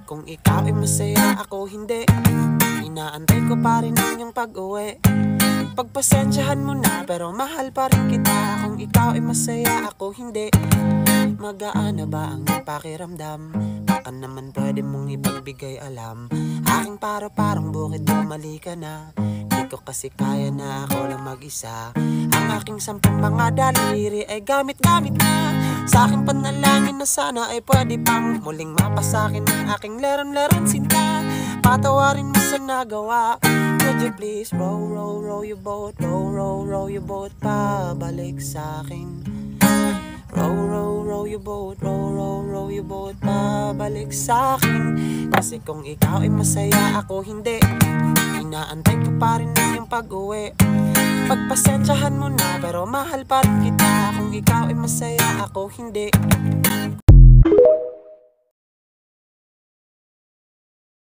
Kung ikaw ay masaya, ako hindi. Inaantay ko pa rin ang iyong pag-uwi. Pagpasensyahan mo na, pero mahal pa rin kita. Kung ikaw ay masaya, ako hindi. Magaan na ba ang iyong pakiramdam? Baka naman pwede mong ipagbigay alam. Aking paro-parang bukid, bumali ka na. Di ko kasi kaya na ako lang mag-isa. Ang aking 10 mga daliri ay gamit-gamit na. Sa aking panalangin na sana ay pwede pang muling mapasakin ang aking leron-leron sinta. Patawarin mo sa nagawa. Would you please row, row, row your boat, row, row, row your boat pabalik sa'kin. Row, row, row your boat, row, row, row your boat pabalik sa'kin. Kasi kung ikaw ay masaya, ako hindi. Inaantay ko pa rin ang iyong pag-uwi. Pagpasensyahan mo na, pero mahal pa rin kita. Kung ikaw ay masaya, ako hindi.